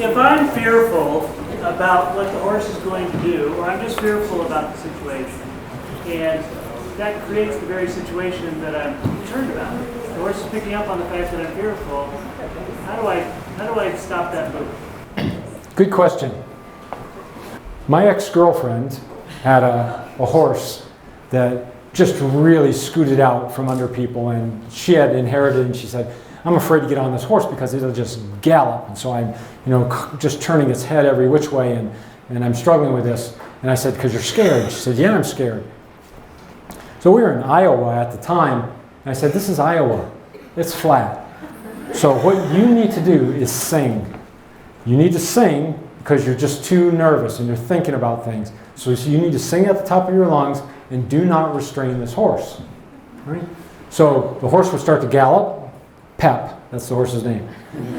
If I'm fearful about what the horse is going to do, or I'm just fearful about the situation, and that creates the very situation that I'm concerned about. The horse is picking up on the fact that I'm fearful. How do I stop that move? Good question. My ex-girlfriend had a horse that just really scooted out from under people, and she had inherited, and she said, I'm afraid to get on this horse because it'll just gallop, and so I'm just turning its head every which way, and I'm struggling with this. And I said, because you're scared. She said, yeah, I'm scared. So we were in Iowa at the time, and I said, this is Iowa. It's flat. So what you need to do is sing. You need to sing because you're just too nervous and you're thinking about things. So you need to sing at the top of your lungs and do not restrain this horse. Right? So the horse would start to gallop. Pep, that's the horse's name,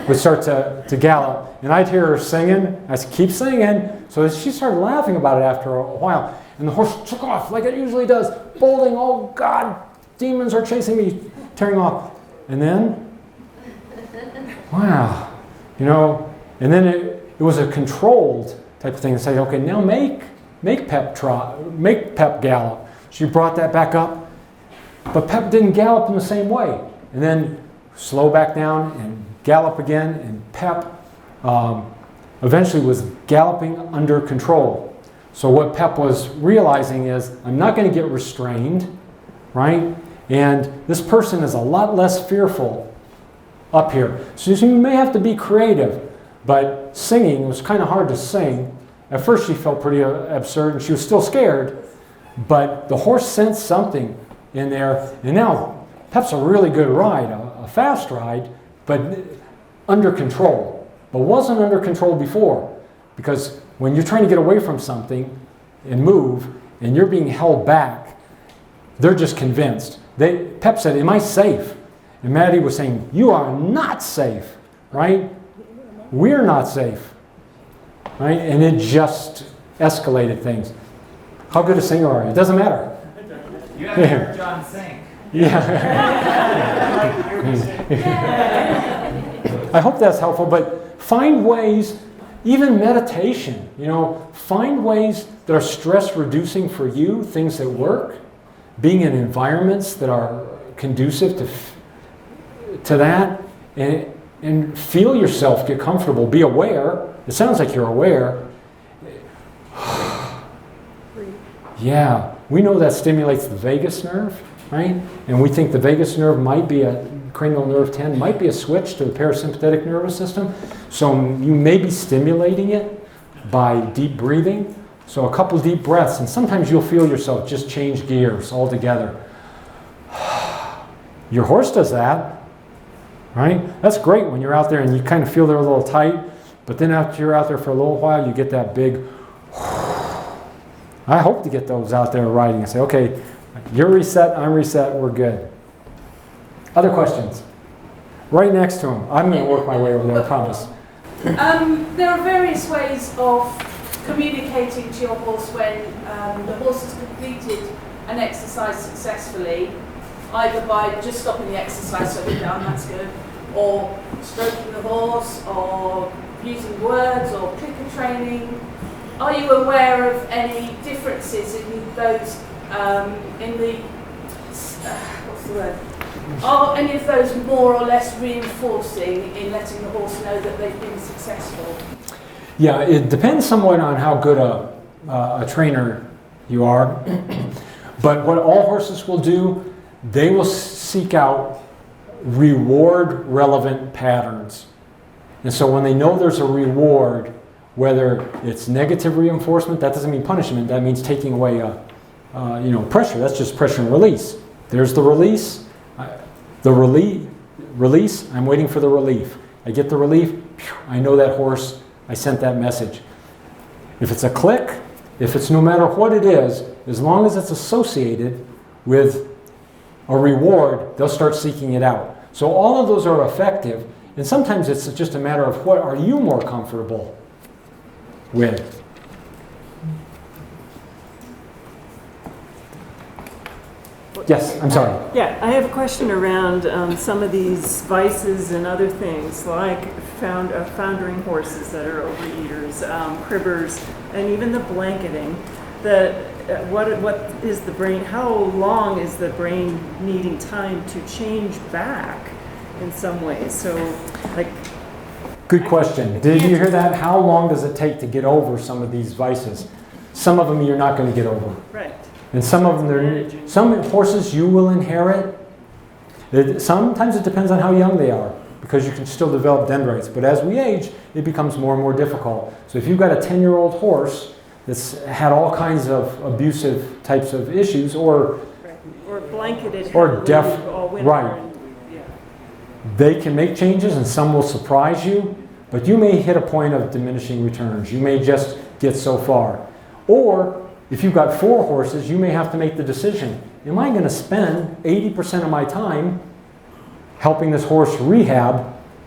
would start to gallop. And I'd hear her singing. I said, keep singing. So she started laughing about it after a while. And the horse took off like it usually does, bolting. Oh, God, demons are chasing me, tearing off. And then, wow, and then it was a controlled type of thing to say, okay, now make Pep gallop. She brought that back up, but Pep didn't gallop in the same way. And then slow back down and gallop again, and Pep eventually was galloping under control. So what Pep was realizing is, I'm not going to get restrained, right? And this person is a lot less fearful up here. So you may have to be creative, but singing was kind of hard to sing. At first she felt pretty absurd, and she was still scared, but the horse sensed something in there, and now Pep's a really good ride, a fast ride, but under control. But wasn't under control before, because when you're trying to get away from something and move, and you're being held back, they're just convinced. Pep said, am I safe? And Maddie was saying, you are not safe, right? We're not safe, right? And it just escalated things. How good a singer are you? It doesn't matter. You haven't heard John sing. Yeah. I hope that's helpful, but find ways, even meditation, find ways that are stress reducing for you, things that work, being in environments that are conducive to that, and feel yourself get comfortable, be aware. It sounds like you're aware. Yeah, we know that stimulates the vagus nerve, right? And we think the vagus nerve might be cranial nerve 10 might be a switch to the parasympathetic nervous system. So you may be stimulating it by deep breathing. So a couple deep breaths, and sometimes you'll feel yourself just change gears altogether. Your horse does that, right? That's great when you're out there and you kind of feel they're a little tight, but then after you're out there for a little while, you get that big. I hope to get those out there riding and say, okay, you're reset, I'm reset, we're good. Other questions? Right next to him. I'm going to work my way over there, I promise. There are various ways of communicating to your horse when the horse has completed an exercise successfully, either by just stopping the exercise, so we're done, that's good, or stroking the horse, or using words, or clicker training. Are you aware of any differences in those, what's the word? Are any of those more or less reinforcing in letting the horse know that they've been successful? Yeah, it depends somewhat on how good a trainer you are. But what all horses will do, they will seek out reward-relevant patterns. And so when they know there's a reward, whether it's negative reinforcement, that doesn't mean punishment, that means taking away pressure. That's just pressure and release. There's the release. Release, I'm waiting for the relief. I get the relief, I know that horse, I sent that message. If it's a click, if it's no matter what it is, as long as it's associated with a reward, they'll start seeking it out. So all of those are effective, and sometimes it's just a matter of what are you more comfortable with. Yes, I'm sorry. Yeah, I have a question around some of these vices and other things, like foundering horses that are overeaters, cribbers, and even the blanketing. What is the brain? How long is the brain needing time to change back in some ways? So, like, Good question. Did you hear that? How long does it take to get over some of these vices? Some of them you're not going to get over. right? And some of them, some horses you will inherit. Sometimes it depends on how young they are, because you can still develop dendrites. But as we age, it becomes more and more difficult. So if you've got a 10-year-old horse that's had all kinds of abusive types of issues, or Right. Or blanketed Or heavily deaf- all winter. right. And, yeah. they can make changes and some will surprise you, but you may hit a point of diminishing returns. You may just get so far. Or if you've got 4 horses, you may have to make the decision, am I going to spend 80% of my time helping this horse rehab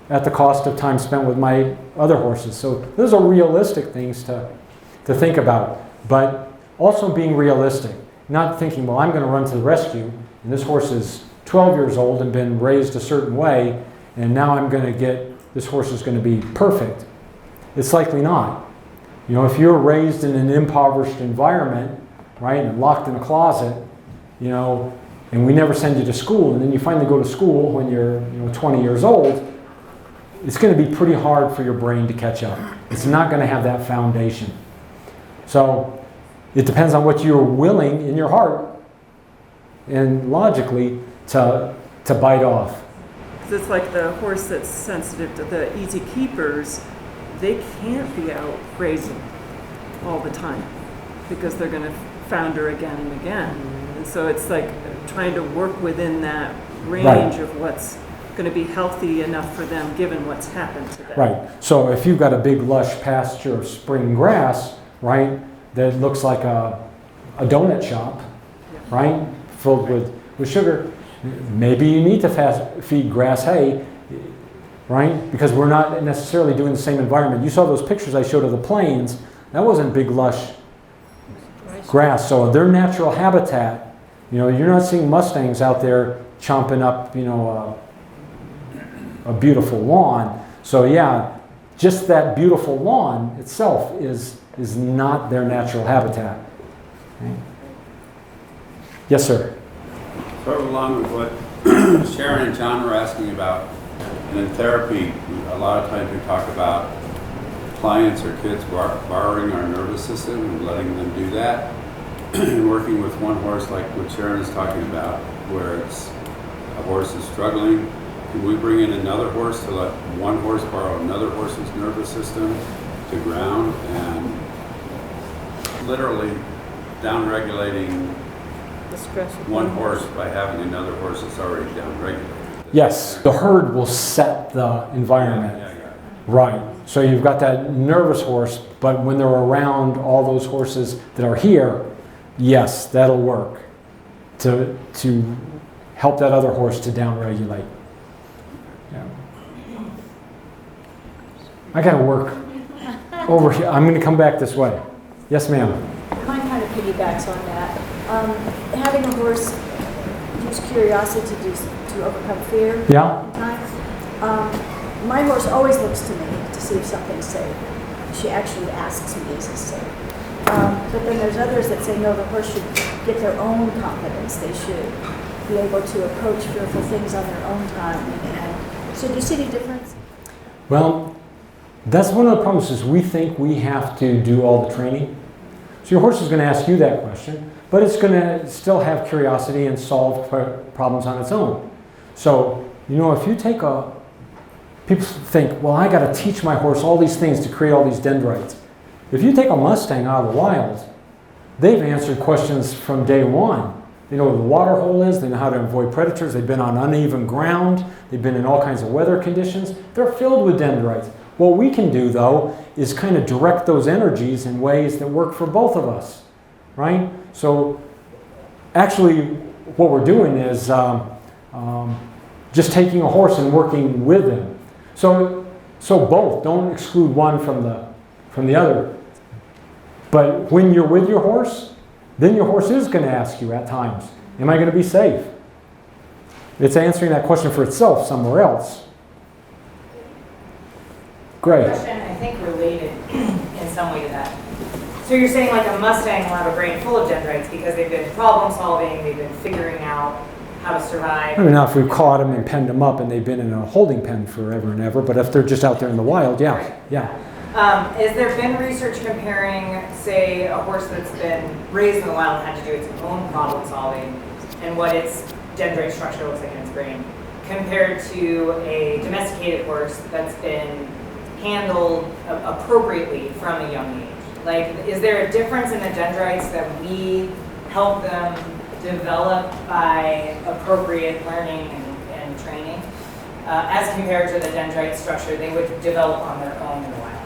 at the cost of time spent with my other horses? So those are realistic things to think about, but also being realistic, not thinking, well, I'm going to run to the rescue, and this horse is 12 years old and been raised a certain way, and now I'm going to this horse is going to be perfect. It's likely not. You know, if you're raised in an impoverished environment, right, and locked in a closet, you know, and we never send you to school, and then you finally go to school when you're, 20 years old, it's going to be pretty hard for your brain to catch up. It's not going to have that foundation. So it depends on what you're willing in your heart and logically to bite off. 'Cause it's like the horse that's sensitive to the easy keepers, they can't be out grazing all the time because they're going to founder again and again. And so it's like trying to work within that range Right. of what's going to be healthy enough for them given what's happened to them. Right. So if you've got a big lush pasture of spring grass, right, that looks like a donut shop, right, filled with sugar, maybe you need to feed grass hay, right, because we're not necessarily doing the same environment. You saw those pictures I showed of the plains. That wasn't big lush grass. So their natural habitat, you're not seeing Mustangs out there chomping up, a beautiful lawn. So yeah, just that beautiful lawn itself is not their natural habitat. Okay. Yes, sir. Sort of along with what Sharon and John were asking about, and in therapy, a lot of times we talk about clients or kids borrowing our nervous system and letting them do that, and working with one horse like what Sharon is talking about, where it's a horse is struggling. Can we bring in another horse to let one horse borrow another horse's nervous system to ground and literally down-regulating one horse by having another horse that's already down-regulated? Yes, the herd will set the environment. Yeah. Right. So you've got that nervous horse, but when they're around all those horses that are here, yes, that'll work to help that other horse to downregulate. Yeah. I gotta work over here. I'm gonna come back this way. Yes, ma'am. Mine kind of piggybacks on that. Having a horse use curiosity to overcome fear Yeah? sometimes. My horse always looks to me to see if something's safe. She actually asks me, is this safe? But then there's others that say, no, the horse should get their own confidence. They should be able to approach fearful things on their own time. And so do you see any difference? Well, that's one of the problems is we think we have to do all the training. So your horse is going to ask you that question, but it's going to still have curiosity and solve problems on its own. So, if you take people think, well, I got to teach my horse all these things to create all these dendrites. If you take a Mustang out of the wild, they've answered questions from day one. They know where the water hole is, they know how to avoid predators, they've been on uneven ground, they've been in all kinds of weather conditions. They're filled with dendrites. What we can do, though, is kind of direct those energies in ways that work for both of us, right? So actually, what we're doing is just taking a horse and working with them. So both, don't exclude one from the other. But when you're with your horse, then your horse is going to ask you at times, Am I going to be safe? It's answering that question for itself somewhere else. Great. Question, I think, related in some way to that. So you're saying like a Mustang will have a brain full of dendrites because they've been problem solving, they've been figuring out how to survive. I mean, now if we caught them and penned them up and they've been in a holding pen forever and ever, but if they're just out there in the wild, yeah, Right. yeah. Has there been research comparing, say, a horse that's been raised in the wild and had to do its own problem solving and what its dendrite structure looks like in its brain, compared to a domesticated horse that's been handled appropriately from a young age? Like, is there a difference in the dendrites that we help them develop by appropriate learning and training, as compared to the dendrite structure they would develop on their own in the wild?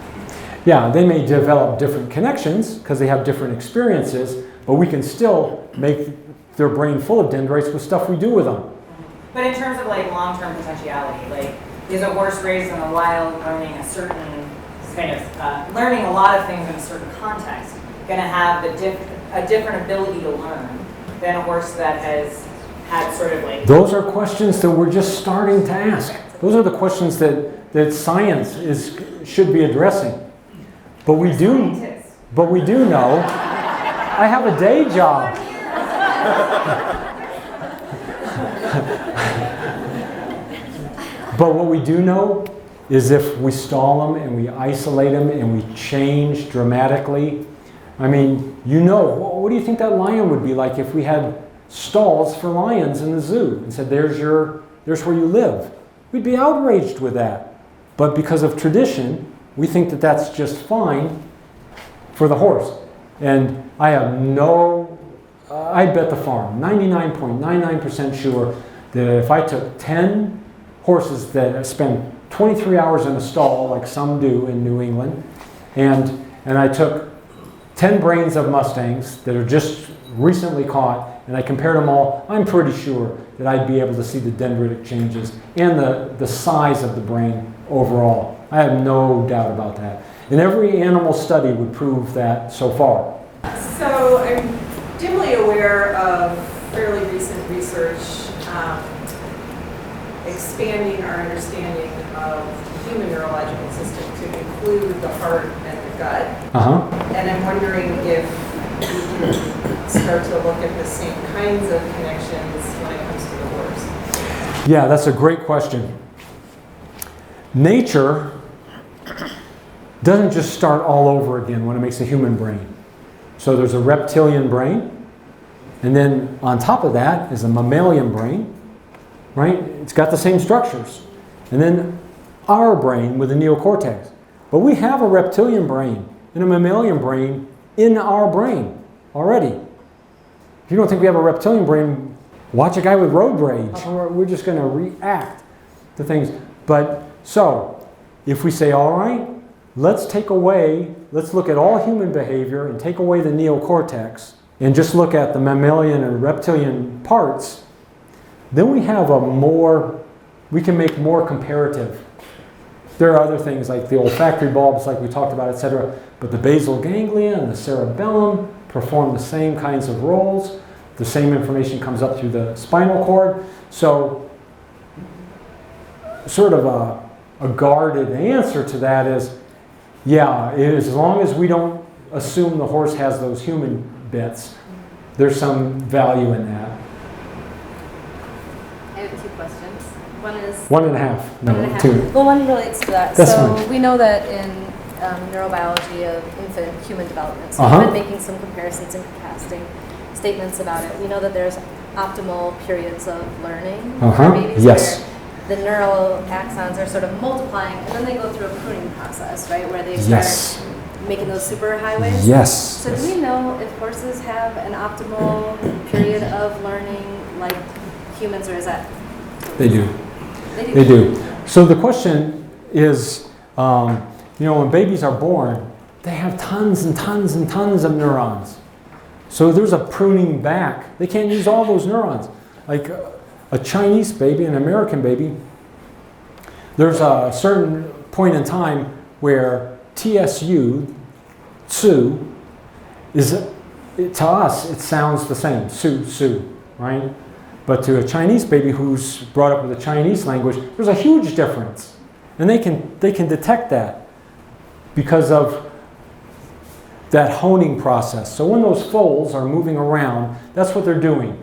Yeah, they may develop different connections because they have different experiences, but we can still make their brain full of dendrites with stuff we do with them. But in terms of like long-term potentiality, like is a horse raised in the wild learning a certain kind of learning a lot of things in a certain context going to have a different ability to learn than a horse that has had sort of like... Those are questions that we're just starting to ask. Those are the questions that science should be addressing. But we do know. I have a day job. But what we do know is if we stall them and we isolate them and we change dramatically. I mean, you know, what do you think that lion would be like if we had stalls for lions in the zoo and said, there's where you live? We'd be outraged with that. But because of tradition, we think that that's just fine for the horse. And I have I bet the farm, 99.99% sure that if I took 10 horses that spend 23 hours in a stall, like some do in New England, and I took 10 brains of Mustangs that are just recently caught, and I compared them all, I'm pretty sure that I'd be able to see the dendritic changes and the size of the brain overall. I have no doubt about that. And every animal study would prove that so far. So I'm dimly aware of fairly recent research expanding our understanding of the human neurological system to include the heart and the gut. And I'm wondering if we can start to look at the same kinds of connections when it comes to the horse. Yeah, that's a great question. Nature doesn't just start all over again when it makes a human brain. So there's a reptilian brain, and then on top of that is a mammalian brain, right? It's got the same structures. And then our brain with the neocortex. But we have a reptilian brain and a mammalian brain in our brain already. If you don't think we have a reptilian brain, watch a guy with road rage. We're just going to react to things. But so, if we say, all right, let's look at all human behavior and take away the neocortex and just look at the mammalian and reptilian parts, then we have we can make more comparative. There are other things like the olfactory bulbs like we talked about, etc. But the basal ganglia and the cerebellum perform the same kinds of roles. The same information comes up through the spinal cord. So sort of a guarded answer to that is, yeah, as long as we don't assume the horse has those human bits, there's some value in that. I have two questions. One is... 1.5. No, 1.5. 2. Well, one relates to that. That's so fine. we know that in neurobiology of infant human development, so Uh-huh. we've been making some comparisons and casting statements about it. We know that there's optimal periods of learning Uh-huh. for babies Yes. where the neural axons are sort of multiplying, and then they go through a pruning process, right, where they start Yes. making those superhighways. Yes. So do we know if horses have an optimal period of learning like humans, or is that? They do. They do. They do. So the question is, when babies are born, they have tons and tons and tons of neurons. So there's a pruning back. They can't use all those neurons. Like a Chinese baby, an American baby, there's a certain point in time where TSU, tsu, to us, it sounds the same, su. right? But to a Chinese baby who's brought up with a Chinese language, there's a huge difference. And they can detect that because of that honing process. So when those foals are moving around, that's what they're doing.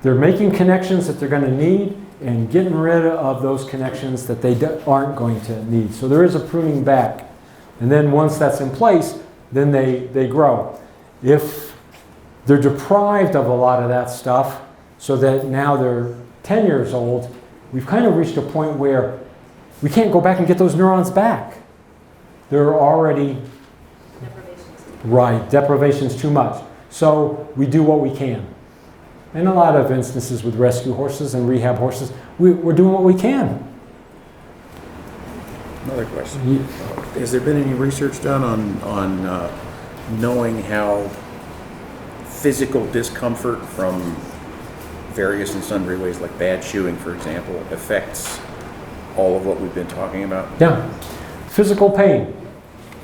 They're making connections that they're going to need and getting rid of those connections that they aren't going to need. So there is a pruning back. And then once that's in place, then they grow. If they're deprived of a lot of that stuff, so that now they're 10 years old, we've kind of reached a point where we can't go back and get those neurons back. They're already... Right, deprivation's too much. So we do what we can. In a lot of instances with rescue horses and rehab horses, we're doing what we can. Another question. Has there been any research done on knowing how physical discomfort from various and sundry ways, like bad shoeing, for example, affects all of what we've been talking about? Yeah. Physical pain.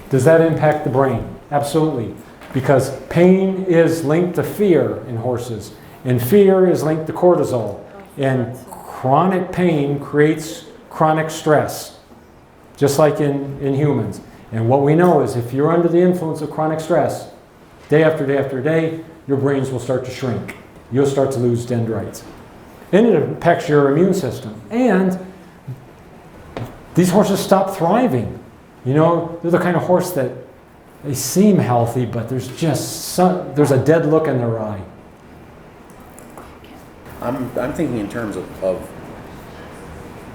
Does that impact the brain? Absolutely. Because pain is linked to fear in horses. And fear is linked to cortisol. And chronic pain creates chronic stress, just like in humans. And what we know is if you're under the influence of chronic stress, day after day after day, your brains will start to shrink. You'll start to lose dendrites. And it impacts your immune system. And these horses stop thriving. You know, they're the kind of horse that they seem healthy, but there's just there's a dead look in their eye. I'm thinking in terms of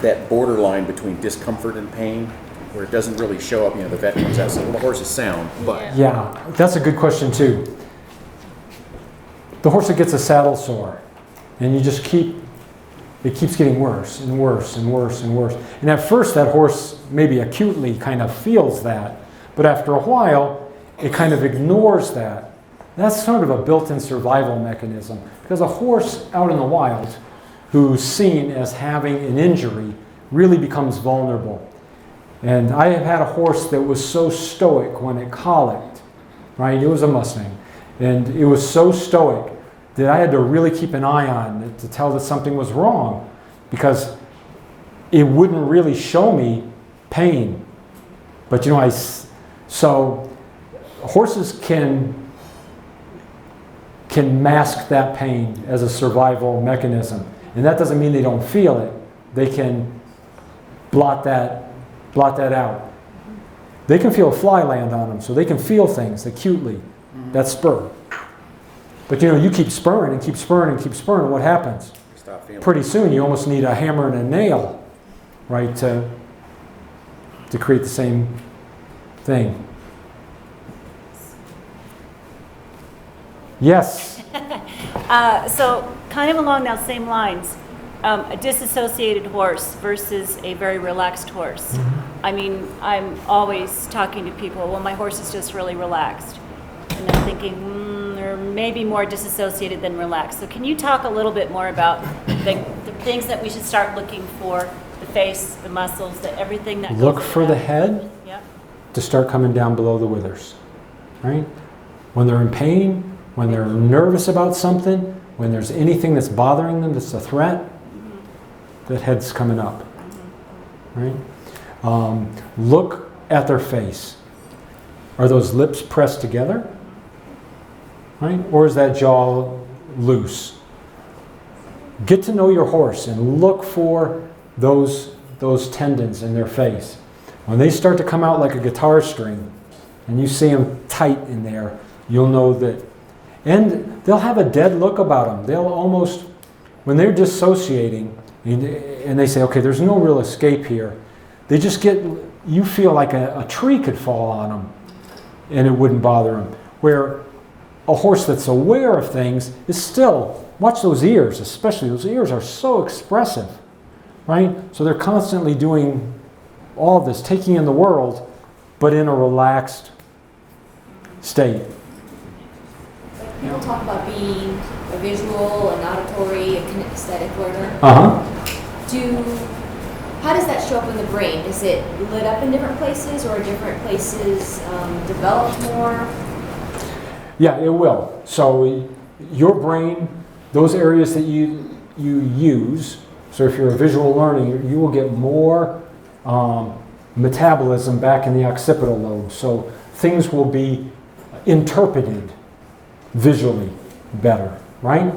that borderline between discomfort and pain, where it doesn't really show up. You know, the vet comes out and says, well, the horse is sound, but... Yeah, that's a good question too. The horse that gets a saddle sore, and it keeps getting worse and worse and worse and worse. And at first that horse maybe acutely kind of feels that, but after a while it kind of ignores that. That's sort of a built-in survival mechanism, because a horse out in the wild who's seen as having an injury really becomes vulnerable. And I have had a horse that was so stoic when it colicked, right? It was a Mustang. And it was so stoic that I had to really keep an eye on it to tell that something was wrong, because it wouldn't really show me pain. But you know, so horses can mask that pain as a survival mechanism. And that doesn't mean they don't feel it. They can blot that out. They can feel a fly land on them, so they can feel things acutely. That spur. But you know, you keep spurring and keep spurring and keep spurring, what happens? Stop feeling. Pretty soon you almost need a hammer and a nail, right, to create the same thing. Yes? So kind of along those same lines, a disassociated horse versus a very relaxed horse. Mm-hmm. I mean, I'm always talking to people, well, my horse is just really relaxed. And I'm thinking, they're maybe more disassociated than relaxed. So can you talk a little bit more about the things that we should start looking for, the face, the muscles, everything that goes Look for the head Yep. to start coming down below the withers, right? When they're in pain, when they're nervous about something, when there's anything that's bothering them that's a threat, that head's coming up, right? Look at their face. Are those lips pressed together, right? Or is that jaw loose? Get to know your horse and look for those tendons in their face. When they start to come out like a guitar string and you see them tight in there, you'll know that. And they'll have a dead look about them. They'll almost, when they're dissociating and they say, okay, there's no real escape here, they just get, you feel like a tree could fall on them and it wouldn't bother them. Where a horse that's aware of things is still, watch those ears especially, those ears are so expressive, right? So they're constantly doing all this, taking in the world, but in a relaxed state. People talk about being a visual, an auditory, a kinesthetic learner. How does that show up in the brain? Is it lit up in different places, or different places developed more? Yeah, it will. So your brain those areas that you use, so if you're a visual learner, you will get more metabolism back in the occipital lobe. So things will be interpreted visually better, right?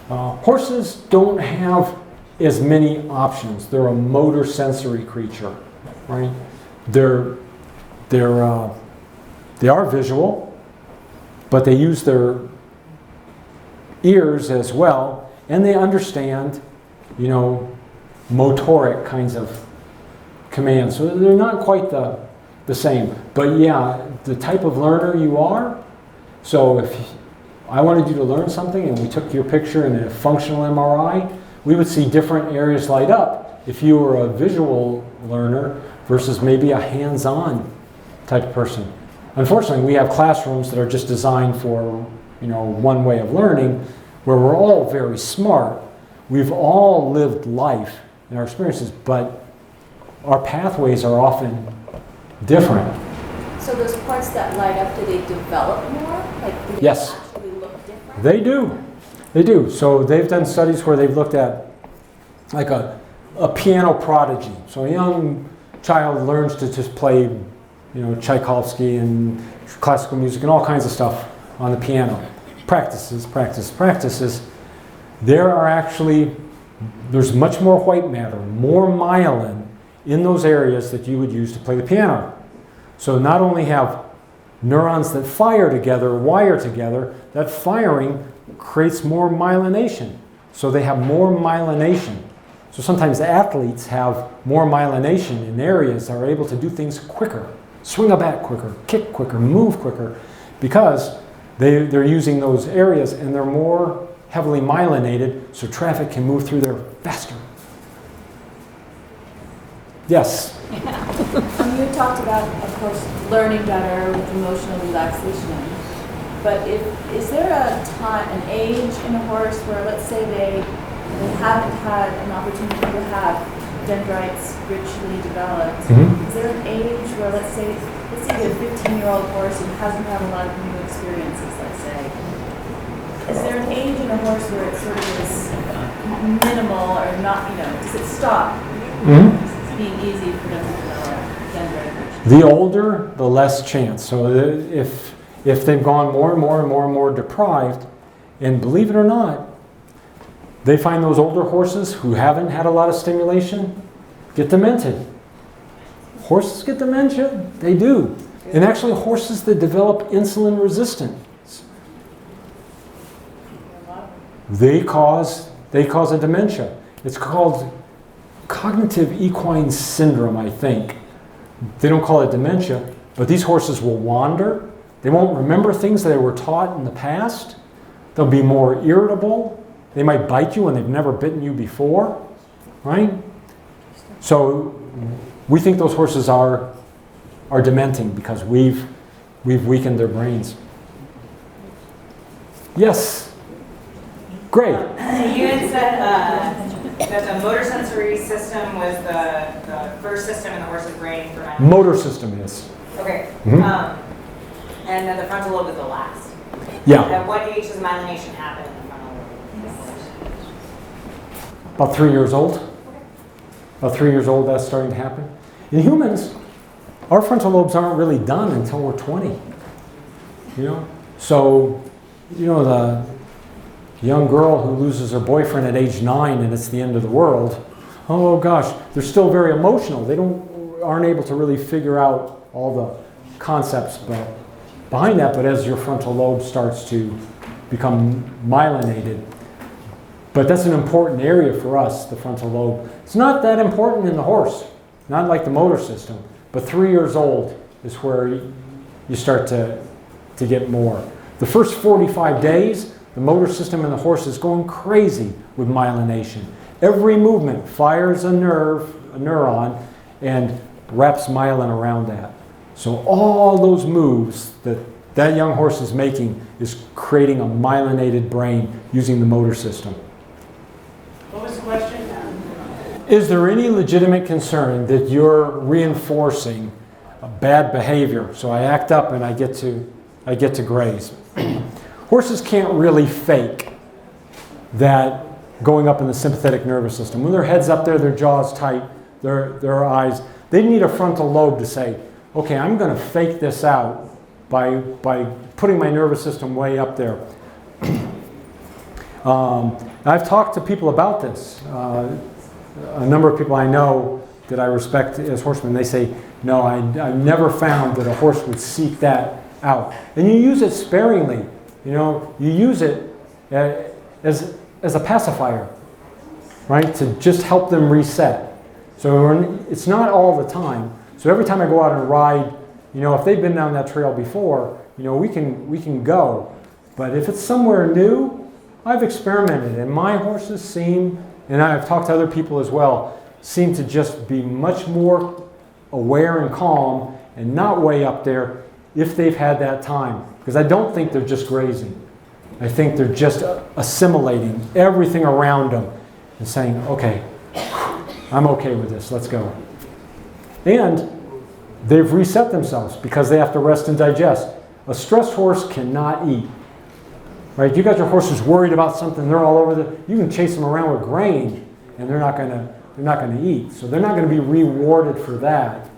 Horses don't have as many options. They're a motor sensory creature, right? They are visual, but they use their ears as well, and they understand, you know, motoric kinds of commands. So they're not quite the same. But yeah, the type of learner you are, so if I wanted you to learn something and we took your picture in a functional MRI, we would see different areas light up if you were a visual learner versus maybe a hands-on type of person. Unfortunately, we have classrooms that are just designed for, you know, one way of learning, where we're all very smart. We've all lived life in our experiences, but our pathways are often different. So those parts that light up, do they develop more? Like, do they Yes. actually look different? They do. They do. So they've done studies where they've looked at like a piano prodigy. So a young child learns to just play, you know, Tchaikovsky and classical music and all kinds of stuff on the piano. Practices. There's much more white matter, more myelin in those areas that you would use to play the piano. So not only have neurons that fire together, wire together, that firing creates more myelination. So they have more myelination. So sometimes athletes have more myelination in areas that are able to do things quicker, swing a bat quicker, kick quicker, move quicker, because they're using those areas and they're more heavily myelinated, so traffic can move through there faster. Yes? You talked about, of course, learning better with emotional relaxation. But is there an age in a horse where, let's say, they haven't had an opportunity to have dendrites richly developed? Mm-hmm. Is there an age where, let's say a 15-year-old horse who hasn't had a lot of new experiences, let's say, is there an age in a horse where it sort of is minimal or not, you know, does it stop Mm-hmm. being easy for them to develop dendrite? The older, the less chance. So if they've gone more and more deprived, and believe it or not, they find those older horses who haven't had a lot of stimulation get demented. Horses get dementia? They do. And actually horses that develop insulin resistance, they cause a dementia. It's called cognitive equine syndrome, I think. They don't call it dementia, but these horses will wander. They won't remember things that they were taught in the past. They'll be more irritable. They might bite you when they've never bitten you before, right? So we think those horses are dementing because we've weakened their brains. Yes. Great. You had said that the motor sensory system was the first system in the horse's brain for myelin. Motor system is. Okay. Mhm. And then the frontal lobe is the last. Yeah. At what age does myelination happen in the frontal lobe? About 3 years old. About 3 years old, that's starting to happen. In humans, our frontal lobes aren't really done until we're 20. You know? So, you know, the young girl who loses her boyfriend at age 9 and it's the end of the world, oh gosh, they're still very emotional. They aren't able to really figure out all the concepts behind that, but as your frontal lobe starts to become myelinated. But that's an important area for us, the frontal lobe. It's not that important in the horse, not like the motor system, but 3 years old is where you start to get more. The first 45 days, the motor system in the horse is going crazy with myelination. Every movement fires a neuron, and wraps myelin around that. So all those moves that young horse is making is creating a myelinated brain using the motor system. What was the question? Is there any legitimate concern that you're reinforcing a bad behavior? So I act up and I get to graze. Horses can't really fake that going up in the sympathetic nervous system. When their head's up there, their jaw's tight, their eyes, they need a frontal lobe to say, okay, I'm going to fake this out by putting my nervous system way up there. I've talked to people about this. A number of people I know that I respect as horsemen, they say, no, I've never found that a horse would seek that out. And you use it sparingly. You know, you use it as a pacifier, right? To just help them reset. So it's not all the time. So every time I go out and ride, you know, if they've been down that trail before, you know, we can go. But if it's somewhere new, I've experimented, and my horses seem, and I've talked to other people as well, seem to just be much more aware and calm and not way up there if they've had that time. Because I don't think they're just grazing. I think they're just assimilating everything around them and saying, okay, I'm okay with this, let's go. And they've reset themselves because they have to rest and digest. A stressed horse cannot eat. Right? You got your horses worried about something, they're all over you can chase them around with grain and they're not gonna eat. So they're not gonna be rewarded for that.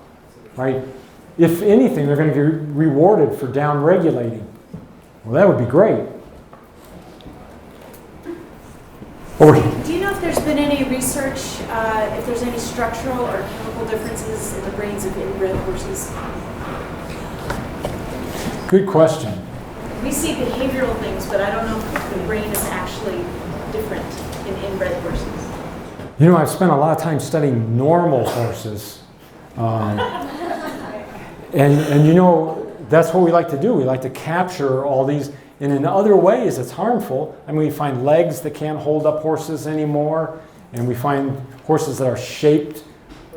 Right? If anything, they're gonna get rewarded for down regulating. Well, that would be great. Over here. Do you know if there's been any research, if there's any structural or chemical differences in the brains of inbred horses? Good question. We see behavioral things, but I don't know if the brain is actually different in inbred horses. You know, I've spent a lot of time studying normal horses. And you know, that's what we like to do. We like to capture all these. And in other ways, it's harmful. I mean, we find legs that can't hold up horses anymore. And we find horses that are shaped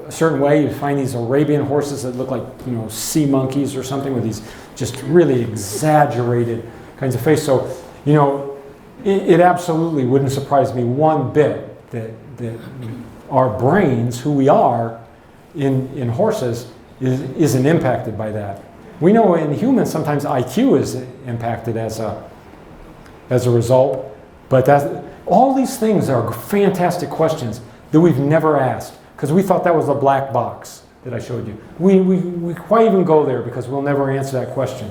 a certain way. You find these Arabian horses that look like, you know, sea monkeys or something with these just really exaggerated kinds of face. So, you know, it absolutely wouldn't surprise me one bit that our brains, who we are in horses, isn't impacted by that. We know in humans sometimes IQ is impacted as a result, but all these things are fantastic questions that we've never asked because we thought that was a black box that I showed you. We quite even go there because we'll never answer that question.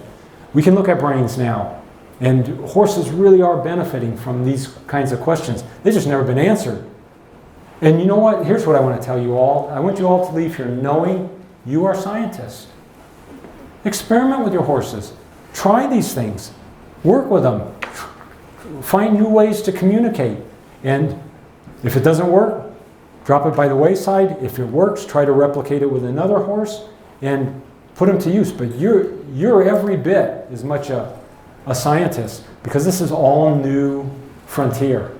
We can look at brains now, and horses really are benefiting from these kinds of questions. They've just never been answered. And you know what? Here's what I want to tell you all. I want you all to leave here knowing you are scientists. Experiment with your horses. Try these things. Work with them. Find new ways to communicate. And if it doesn't work, drop it by the wayside. If it works, try to replicate it with another horse and put them to use. But you're every bit as much a scientist because this is all new frontier.